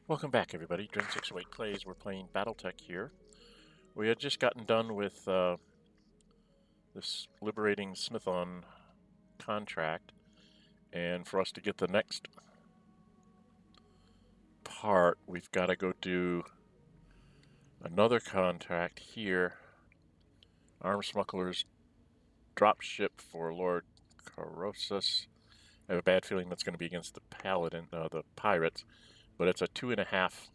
Welcome back, everybody. Dren608 Plays. We're playing Battletech here. We had just gotten done with this liberating Smithon contract, and for us to get the next part, we've got to go do another contract here. Arms Smuggler's dropship for Lord Corrosus. I have a bad feeling that's going to be against the Paladin, the pirates, but it's a 2.5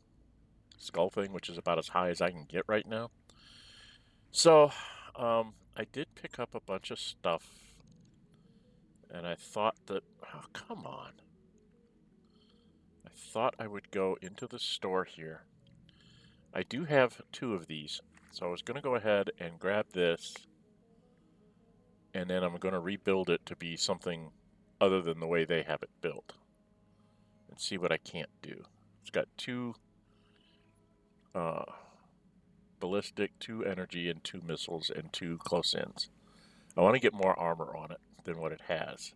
skull thing, which is about as high as I can get right now. So, I did pick up a bunch of stuff, and I thought that, oh, come on. I thought I would go into the store here. I do have 2 of these, so I was going to go ahead and grab this, and then I'm going to rebuild it to be something other than the way they have it built, and see what I can't do. It's got 2 ballistic, 2 energy, and 2 missiles, and 2 close-ins. I want to get more armor on it than what it has.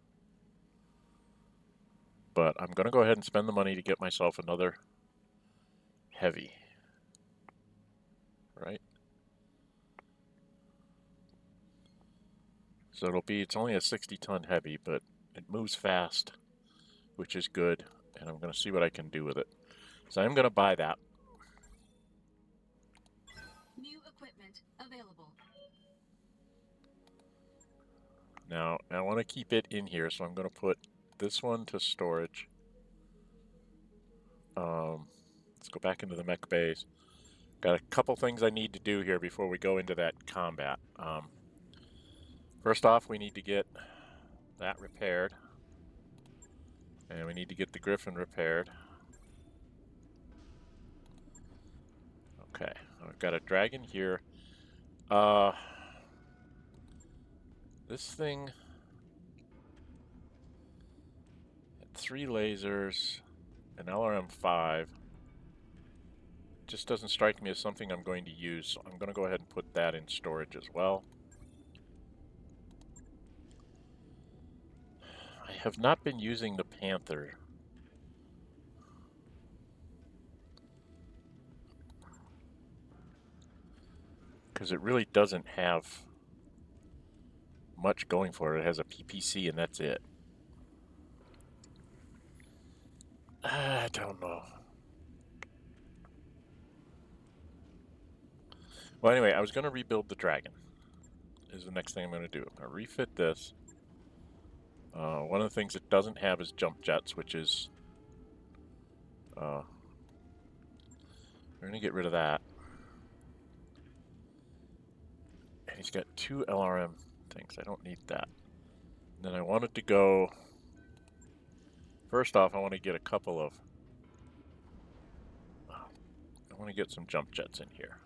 But I'm going to go ahead and spend the money to get myself another heavy. Right? So it's only a 60-ton heavy, but it moves fast, which is good, and I'm going to see what I can do with it. So I'm going to buy that. New equipment available. Now, I want to keep it in here, so I'm going to put this one to storage. Let's go back into the Mech Bays. Got a couple things I need to do here before we go into that combat. First off, we need to get that repaired. And we need to get the Griffin repaired. Okay, I've got a dragon here. This thing had 3 lasers, an LRM-5. Just doesn't strike me as something I'm going to use, so I'm going to go ahead and put that in storage as well. I have not been using the Panther. Because it really doesn't have much going for it. It has a PPC and that's it. I don't know. Well, anyway, I was going to rebuild the dragon. Is the next thing I'm going to do. I refit this. One of the things it doesn't have is jump jets, which is... we're going to get rid of that. And he's got 2 LRM things. I don't need that. And then I wanted to go... First off, I want to get a couple of... I want to get some jump jets in here.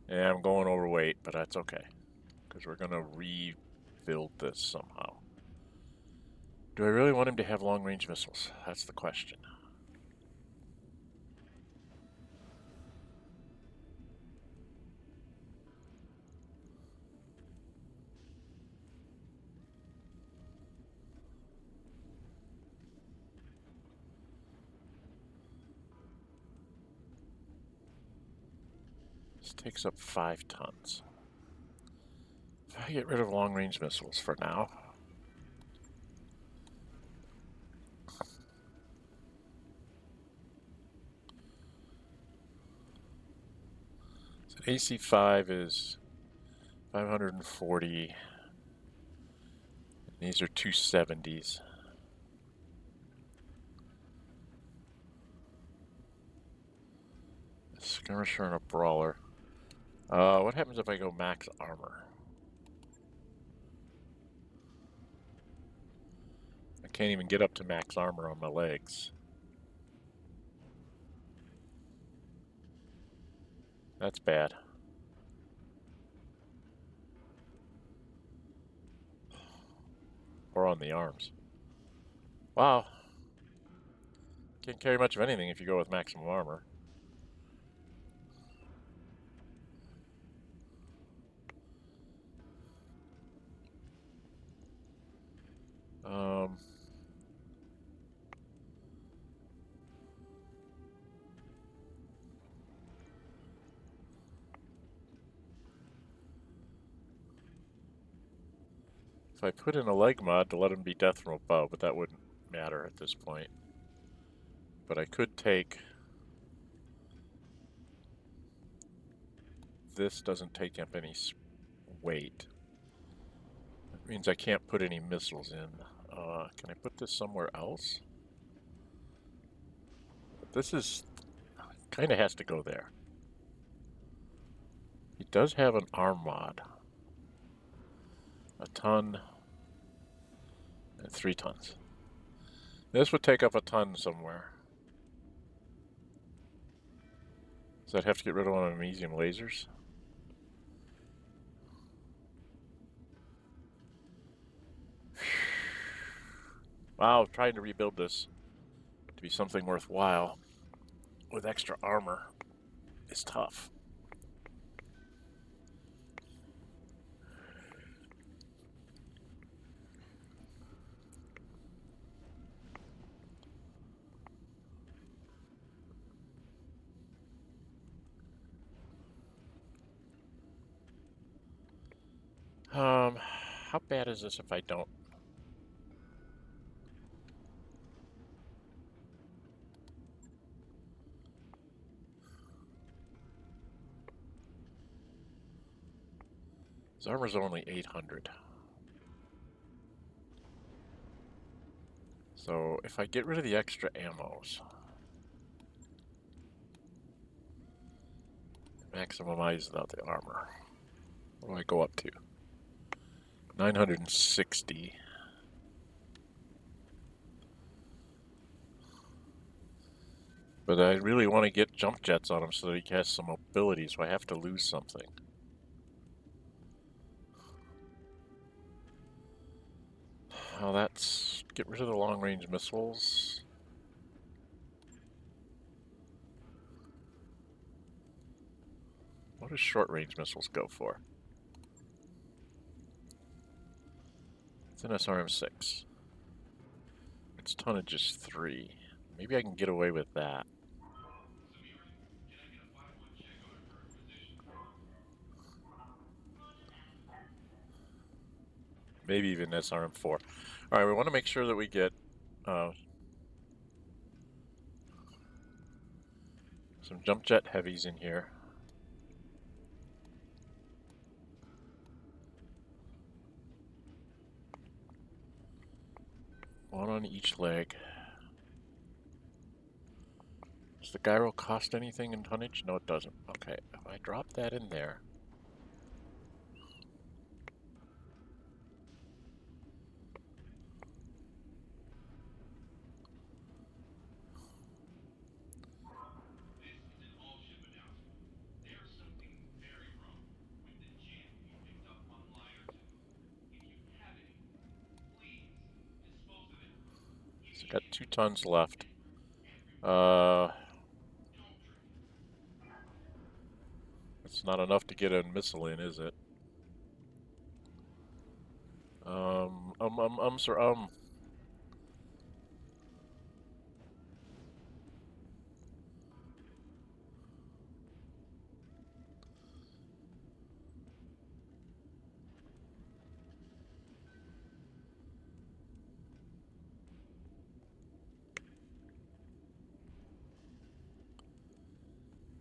Yeah, I'm going overweight, but that's okay. Because we're going to rebuild this somehow. Do I really want him to have long-range missiles? That's the question. This takes up 5 tons. If I get rid of long-range missiles for now... So AC5 is 540. And these are 270s. A skirmisher and a brawler. What happens if I go max armor? I can't even get up to max armor on my legs. That's bad. Or on the arms. Wow. Can't carry much of anything if you go with maximum armor. I put in a leg mod to let him be death from above, but that wouldn't matter at this point. But I could take... This doesn't take up any weight. That means I can't put any missiles in. Can I put this somewhere else? This is... kind of has to go there. He does have an arm mod. A ton and 3 tons. This would take up a ton somewhere. Does that have to get rid of one of the medium lasers? Wow, trying to rebuild this to be something worthwhile with extra armor is tough. How bad is this if I don't? His armor's only 800. So if I get rid of the extra ammos, maximize out the armor. What do I go up to? 960. But I really want to get jump jets on him so that he has some mobility, so I have to lose something. Well, that's... get rid of the long-range missiles. What does short-range missiles go for? It's an SRM-6. Its tonnage is 3. Maybe I can get away with that. Maybe even SRM-4. Alright, we want to make sure that we get some jump jet heavies in here. One on each leg. Does the gyro cost anything in tonnage? No, it doesn't. Okay, if I drop that in there. So got 2 tons left. It's not enough to get a missile in, is it? Sir.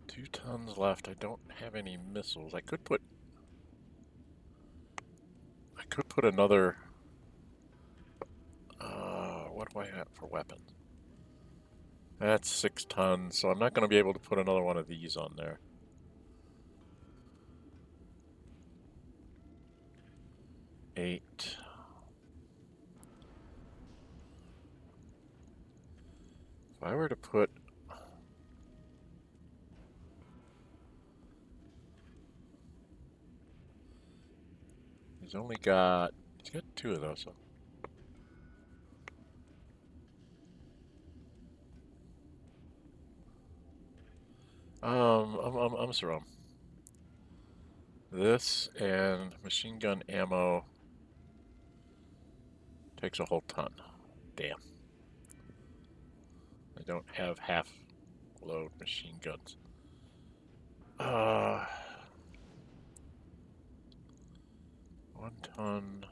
2 tons left. I don't have any missiles. I could put another. What do I have for weapons? That's 6 tons, so I'm not going to be able to put another one of these on there. 8. If I were to put... He's got 2 of those, so... Sir. This and machine gun ammo takes a whole ton. Damn. I don't have half load machine guns. 1 ton.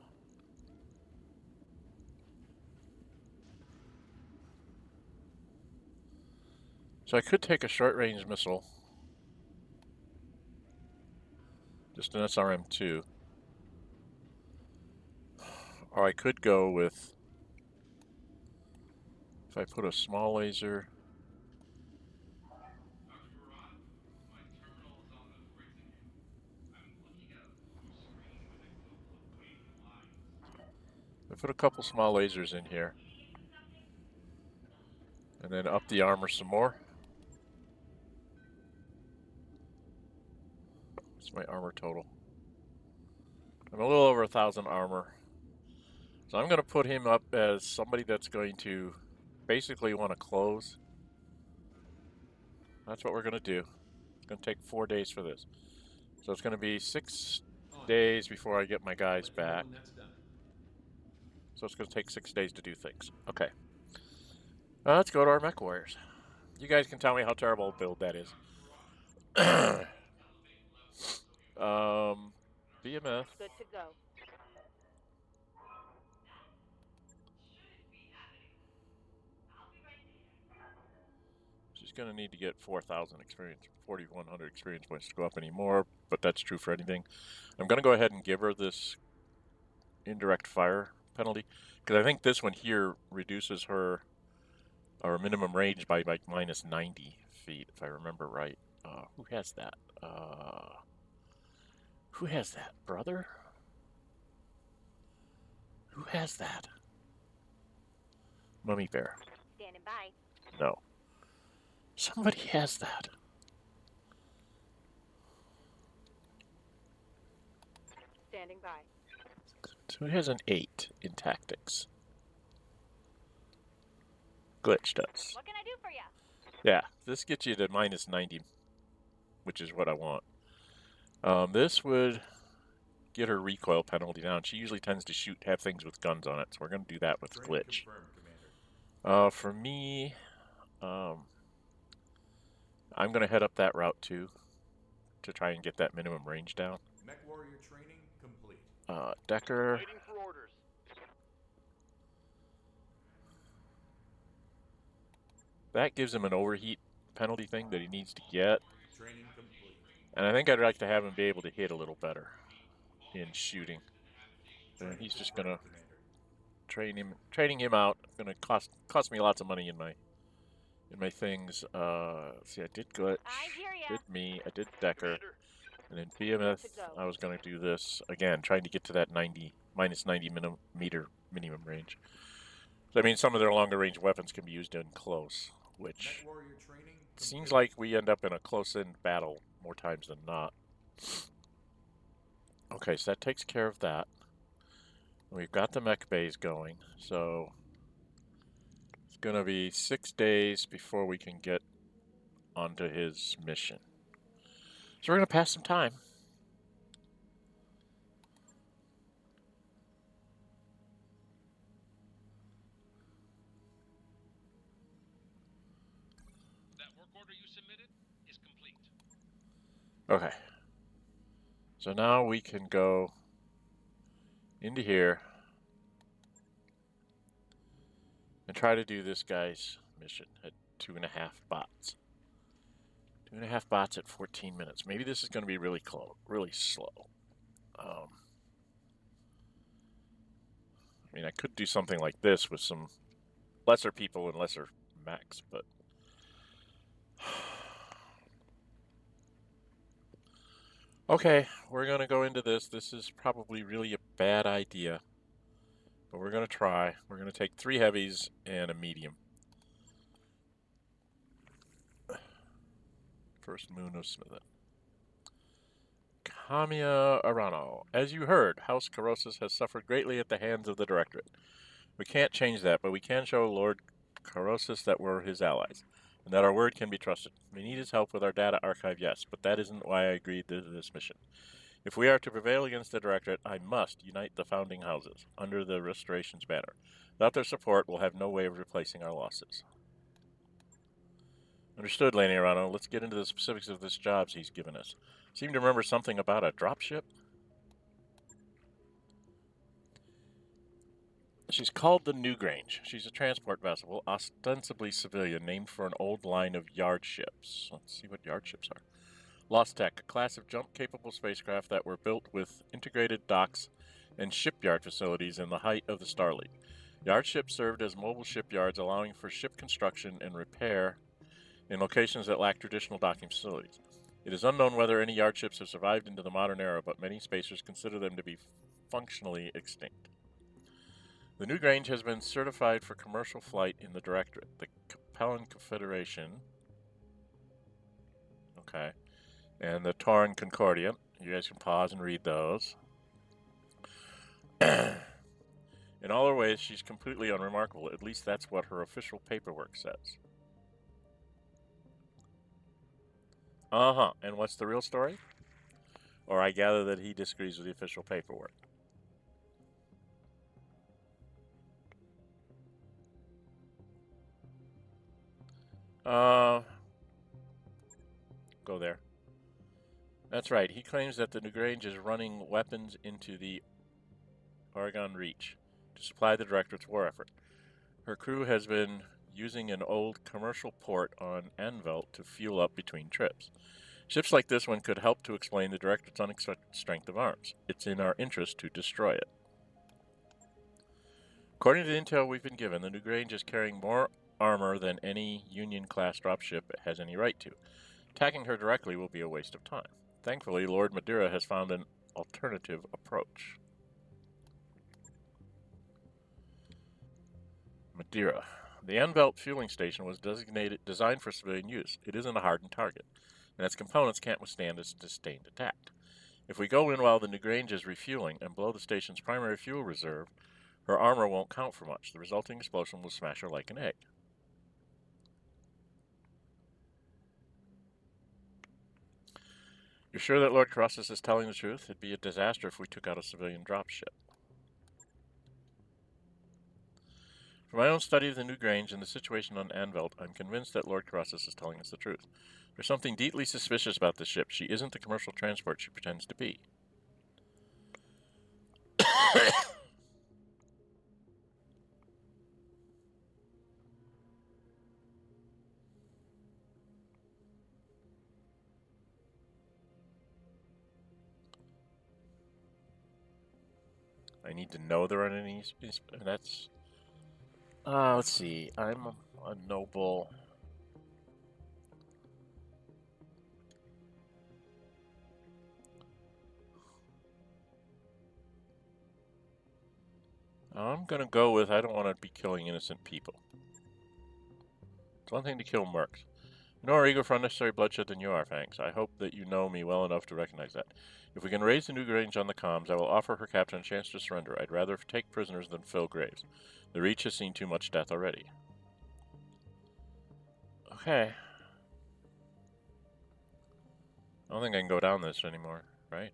So I could take a short-range missile. Just an SRM-2. Or I could go with... If I put a small laser... I put a couple small lasers in here. And then up the armor some more. What's my armor total? I'm a little over 1,000 armor. So I'm going to put him up as somebody that's going to basically want to close. That's what we're going to do. It's going to take 4 days for this. So it's going to be 6 days before I get my guys back. So it's going to take 6 days to do things. Okay. Let's go to our mech warriors. You guys can tell me how terrible a build that is. BMF. Good to go. She's going to need to get 4,000 experience, 4,100 experience points to go up anymore, but that's true for anything. I'm going to go ahead and give her this indirect fire penalty, because I think this one here reduces her minimum range by like minus 90 feet, if I remember right. Who has that? Who has that, brother? Who has that? Mummy Bear. Standing by. No. Somebody has that. Standing by. So it has an 8 in tactics. Glitch does. What can I do for you? Yeah, this gets you to minus 90, which is what I want. This would get her recoil penalty down. She usually tends to have things with guns on it, so we're going to do that with glitch. For me, I'm going to head up that route too, to try and get that minimum range down. Mech warrior training complete. Decker. Waiting for orders. That gives him an overheat penalty thing that he needs to get. Training complete. And I think I'd like to have him be able to hit a little better in shooting. And he's just going to training him out. Going to cost me lots of money in my things. See, I did glitch. I hear ya. Did me. I did Decker. And then BMF, I was going to do this again, trying to get to that minus 90 meter minimum range. So, I mean, some of their longer range weapons can be used in close, which seems like we end up in a close-in battle more times than not. Okay, so that takes care of that. We've got the Mech Bays going, so it's going to be 6 days before we can get onto his mission. So we're going to pass some time. That work order you submitted is complete. Okay. So now we can go into here and try to do this guy's mission at 2.5 bots. 2.5 bots at 14 minutes. Maybe this is going to be really slow. I mean, I could do something like this with some lesser people and lesser mechs, but okay, we're going to go into this. This is probably really a bad idea, but we're going to try. We're going to take 3 heavies and a medium. First Moon of Smithin. Kamiya Arano. As you heard, House Corrossus has suffered greatly at the hands of the Directorate. We can't change that, but we can show Lord Corrossus that we're his allies, and that our word can be trusted. We need his help with our data archive, yes, but that isn't why I agreed to this mission. If we are to prevail against the Directorate, I must unite the founding houses under the Restoration's banner. Without their support, we'll have no way of replacing our losses. Understood, Lady Arano. Let's get into the specifics of this job he's given us. Seem to remember something about a dropship? She's called the Newgrange. She's a transport vessel, ostensibly civilian, named for an old line of yard ships. Let's see what yard ships are. Lost Tech, a class of jump-capable spacecraft that were built with integrated docks and shipyard facilities in the height of the Star League. Yard ships served as mobile shipyards, allowing for ship construction and repair in locations that lack traditional docking facilities. It is unknown whether any yard ships have survived into the modern era, but many spacers consider them to be functionally extinct. The Newgrange has been certified for commercial flight in the Directorate, the Capellan Confederation, okay, and the Tauran Concordia. You guys can pause and read those. In all her ways, she's completely unremarkable. At least that's what her official paperwork says. And what's the real story? Or I gather that he disagrees with the official paperwork. Go there. That's right. He claims that the Newgrange is running weapons into the Oregon Reach to supply the Directorate's war effort. Her crew has been using an old commercial port on Anvelt to fuel up between trips. Ships like this one could help to explain the Directorate's unexpected strength of arms. It's in our interest to destroy it. According to the intel we've been given, the Newgrange is carrying more armor than any Union-class dropship has any right to. Attacking her directly will be a waste of time. Thankfully, Lord Madeira has found an alternative approach. Madeira. The Anvelt fueling station was designed for civilian use. It isn't a hardened target, and its components can't withstand a sustained attack. If we go in while the Newgrange is refueling and blow the station's primary fuel reserve, her armor won't count for much. The resulting explosion will smash her like an egg. You're sure that Lord Carossus is telling the truth? It'd be a disaster if we took out a civilian dropship. From my own study of the Newgrange and the situation on Anvelt, I'm convinced that Lord Carossus is telling us the truth. There's something deeply suspicious about this ship. She isn't the commercial transport she pretends to be. I need to know there aren't any. That's. Let's see. I'm a noble. I'm gonna go with I don't want to be killing innocent people. It's one thing to kill mercs. I'm more eager for unnecessary bloodshed than you are, Fangs. I hope that you know me well enough to recognize that. If we can raise the Newgrange on the comms, I will offer her captain a chance to surrender. I'd rather take prisoners than fill graves. The Reach has seen too much death already. Okay. I don't think I can go down this anymore, right?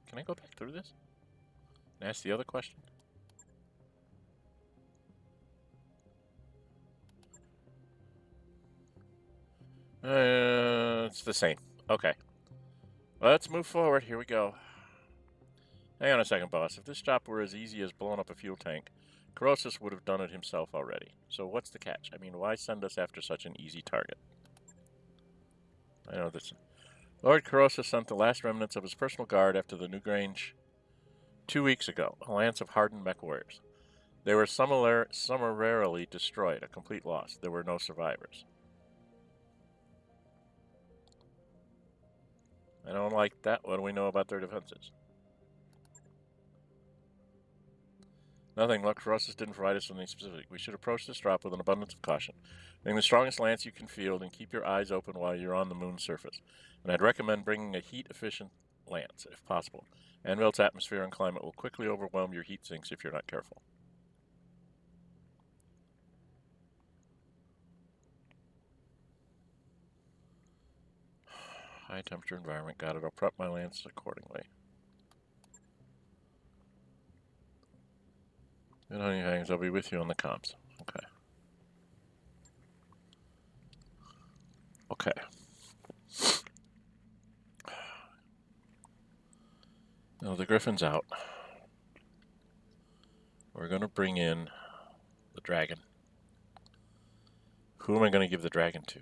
Can I go back through this? And ask the other question? It's the same. Okay. Let's move forward. Here we go. Hang on a second, boss. If this job were as easy as blowing up a fuel tank, Carossus would have done it himself already. So what's the catch? I mean, why send us after such an easy target? I know this. Lord Carossus sent the last remnants of his personal guard after the Newgrange 2 weeks ago, a lance of hardened mech warriors. They were summarily destroyed, a complete loss. There were no survivors. I don't like that. What do we know about their defenses? Nothing. Lord Carossus didn't provide us with anything specific. We should approach this drop with an abundance of caution. Bring the strongest lance you can field and keep your eyes open while you're on the moon's surface. And I'd recommend bringing a heat-efficient lance, if possible. Anvil's atmosphere and climate will quickly overwhelm your heat sinks if you're not careful. High temperature environment. Got it. I'll prep my lance accordingly. Good honey Fangs. I'll be with you on the comms. Okay. Okay. Now the Griffin's out. We're going to bring in the dragon. Who am I going to give the dragon to?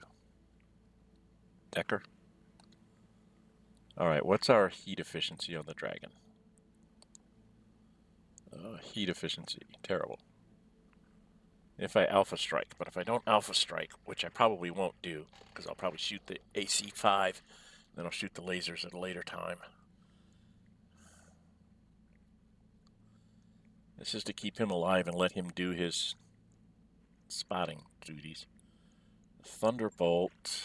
Decker? Alright, what's our heat efficiency on the dragon? Heat efficiency, terrible. If I alpha strike, but if I don't alpha strike, which I probably won't do, because I'll probably shoot the AC5, then I'll shoot the lasers at a later time. This is to keep him alive and let him do his spotting duties. Thunderbolt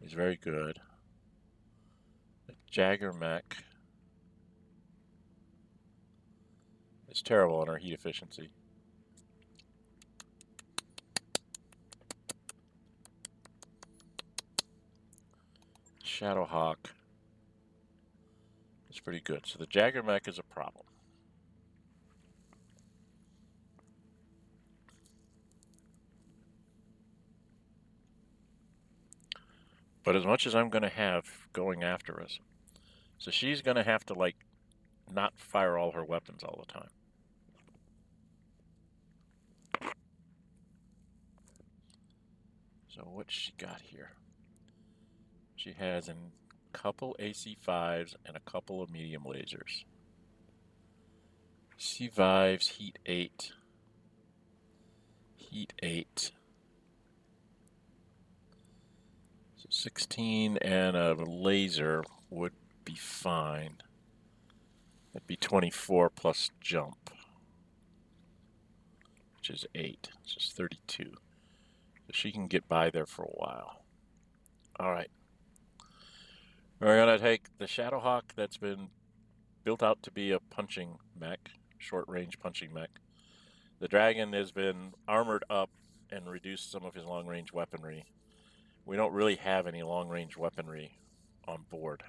is very good. The Jagger Mech is terrible on our heat efficiency. Shadowhawk is pretty good. So the Jagger Mech is a problem. But as much as I'm going to have going after us, so she's going to have to, like, not fire all her weapons all the time. So what's she got here? She has a couple AC5s and a couple of medium lasers. C5s, heat 8. Heat 8. So 16 and a laser would be fine. That'd be 24 plus jump, which is 8, which is 32. So she can get by there for a while. Alright. We're going to take the Shadowhawk that's been built out to be a punching mech, short-range punching mech. The dragon has been armored up and reduced some of his long-range weaponry. We don't really have any long-range weaponry on board.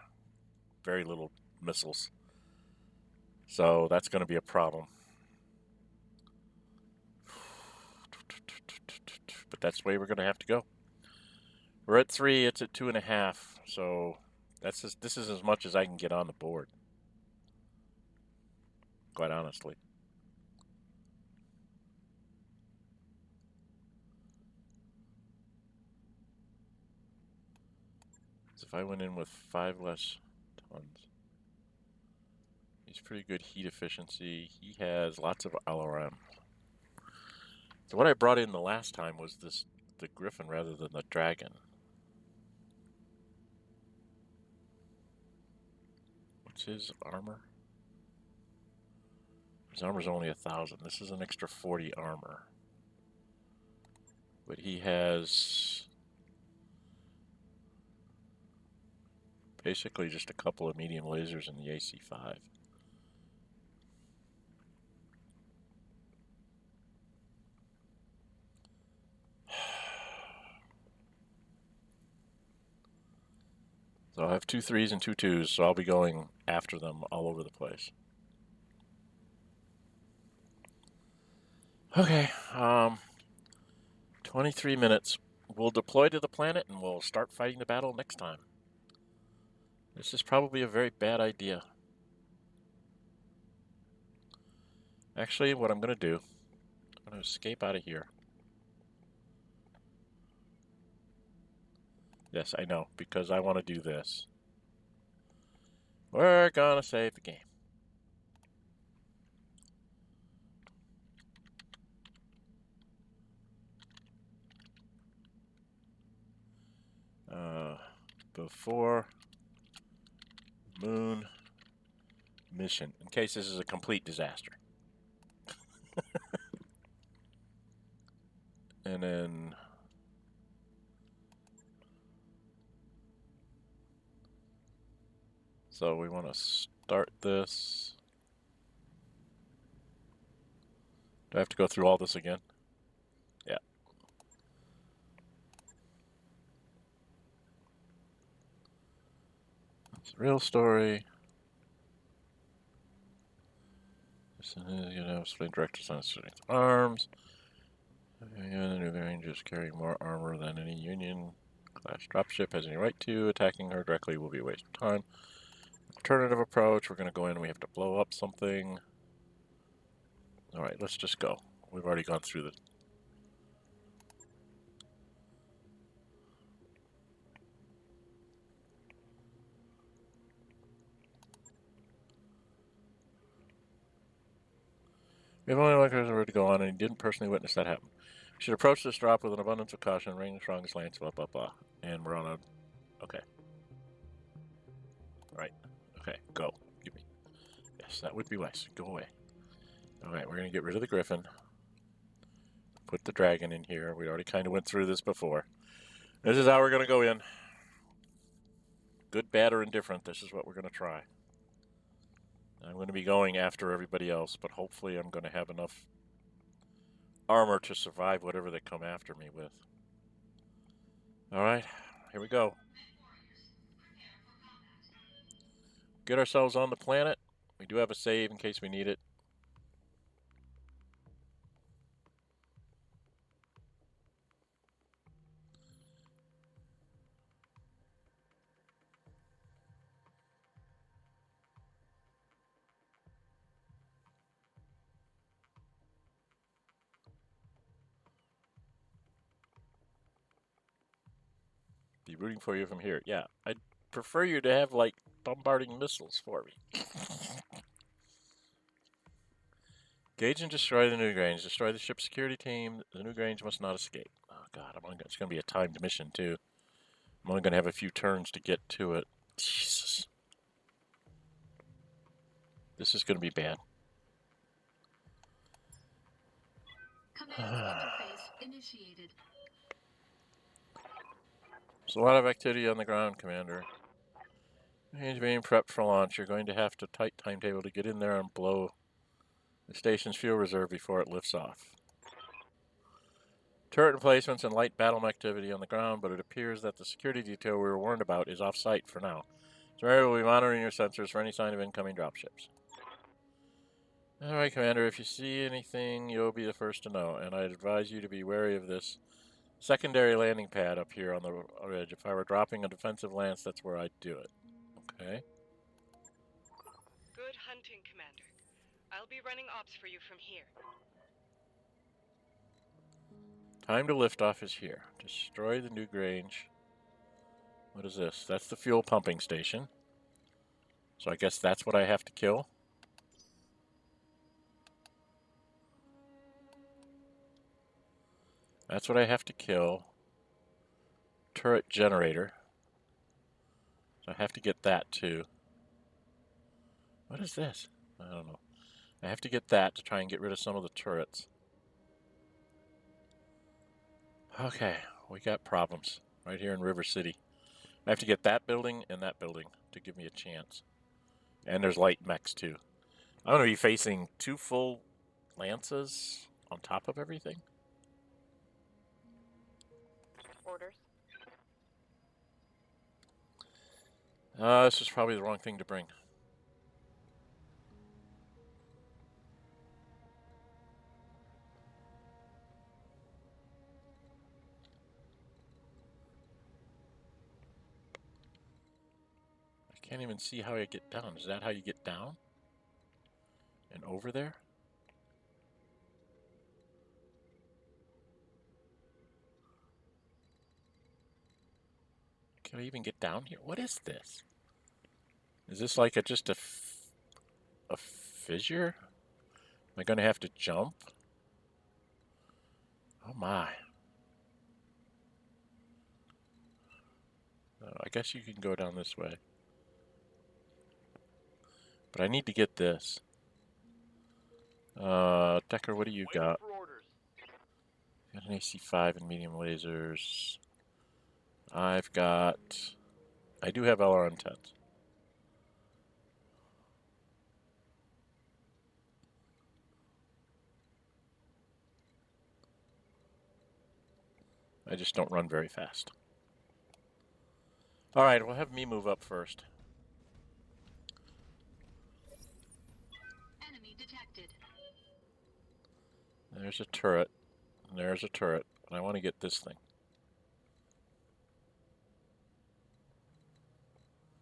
Very little missiles. So that's going to be a problem. But that's the way we're going to have to go. We're at 3, it's at 2.5, so this is as much as I can get on the board. Quite honestly. So if I went in with 5 less tons, he's pretty good heat efficiency. He has lots of LRM. So what I brought in the last time was the Griffin rather than the Dragon. What's his armor? His armor's only 1,000. This is an extra 40 armor. But he has basically just a couple of medium lasers in the AC5. So I'll have 2 3s and 2 2s, so I'll be going after them all over the place. Okay, 23 minutes. We'll deploy to the planet and we'll start fighting the battle next time. This is probably a very bad idea. Actually, what I'm going to do, I'm going to escape out of here. Yes, I know, because I want to do this. We're going to save the game. Before moon mission, in case this is a complete disaster. And then so we want to start this. Do I have to go through all this again? Yeah. It's a real story. You know, explain directors on strength arms. Yeah, the new Rangers carrying more armor than any Union class dropship has any right to. Attacking her directly will be a waste of time. Alternative approach, we're going to go in and we have to blow up something. Alright, let's just go. We've already gone through the... We have only one person to go on, and he didn't personally witness that happen. We should approach this drop with an abundance of caution, ring the strongest lance, blah, blah, blah. And we're on a... Okay. Right. Okay, go. Give me... Yes, that would be wise. Go away. Alright, we're going to get rid of the griffin. Put the dragon in here. We already kind of went through this before. This is how we're going to go in. Good, bad, or indifferent, this is what we're going to try. I'm going to be going after everybody else, but hopefully I'm going to have enough armor to survive whatever they come after me with. Alright, here we go. Get ourselves on the planet. We do have a save in case we need it. Be rooting for you from here. Yeah, I'd prefer you to have, like, bombarding missiles for me. Gauge and destroy the Newgrange. Destroy the ship's security team. The Newgrange must not escape. Oh, God, it's going to be a timed mission, too. I'm only going to have a few turns to get to it. Jesus. This is going to be bad. Command interface initiated. There's a lot of activity on the ground, Commander. Range being prepped for launch. You're going to have to tight timetable to get in there and blow the station's fuel reserve before it lifts off. Turret emplacements and light battle activity on the ground, but it appears that the security detail we were warned about is off-site for now. So we will be monitoring your sensors for any sign of incoming dropships. Alright, Commander, if you see anything, you'll be the first to know, and I'd advise you to be wary of this secondary landing pad up here on the ridge. If I were dropping a defensive lance, that's where I'd do it. Okay. Good hunting, Commander. I'll be running ops for you from here. Time to lift off is here. Destroy the Newgrange. What is this? That's the fuel pumping station. So I guess that's what I have to kill. That's what I have to kill. Turret generator. So I have to get that too. What is this? I don't know. I have to get that to try and get rid of some of the turrets. Okay, we got problems right here in River City. I have to get that building and that building to give me a chance. And there's light mechs too. I'm going to be facing 2 full lances on top of everything. Orders. This is probably the wrong thing to bring. I can't even see how I get down. Is that how you get down? And over there? Can I even get down here? What is this? Is this like just a fissure? Am I going to have to jump? Oh my. I guess you can go down this way. But I need to get this. Decker, what do you got? Got an AC5 and medium lasers. I do have LRM-10s. I just don't run very fast. Alright, we'll have me move up first. Enemy detected. There's a turret. And there's a turret. And I want to get this thing.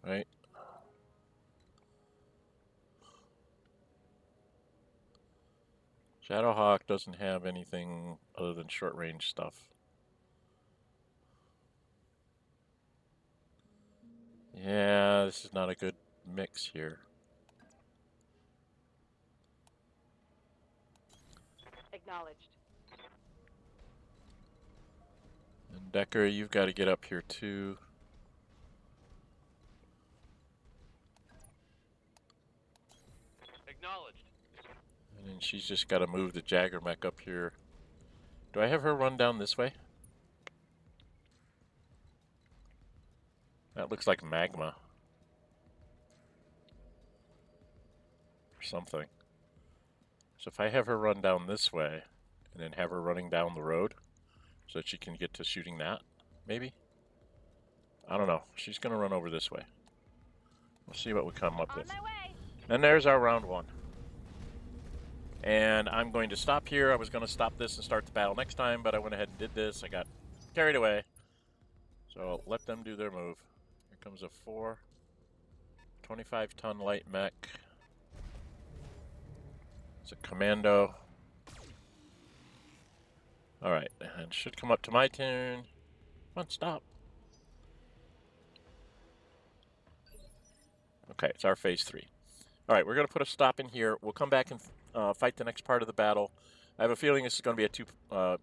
Right? Shadowhawk doesn't have anything other than short-range stuff. Yeah, this is not a good mix here. Acknowledged. And Decker, you've got to get up here too. Acknowledged. And then she's just got to move the Jagger mech up here. Do I have her run down this way? That looks like magma. Or something. So if I have her run down this way, and then have her running down the road, so that she can get to shooting that, maybe? I don't know. She's going to run over this way. We'll see what we come up with. On my way. And there's our round 1. And I'm going to stop here. I was going to stop this and start the battle next time, but I went ahead and did this. I got carried away. So I'll let them do their move. Here comes a 25-ton light mech. It's a commando. Alright, and should come up to my turn. Come on, stop. Okay, it's our phase 3. Alright, we're going to put a stop in here. We'll come back and fight the next part of the battle. I have a feeling this is going to be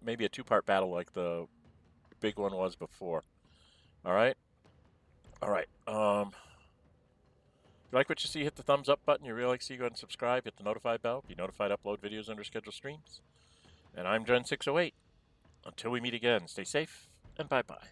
maybe a 2-part battle like the big one was before. Alright? Alright, if you like what you see, hit the thumbs up button. You really like to see, go ahead and subscribe. Hit the notify bell. Be notified to upload videos under scheduled streams. And I'm Dren608. Until we meet again, stay safe and bye-bye.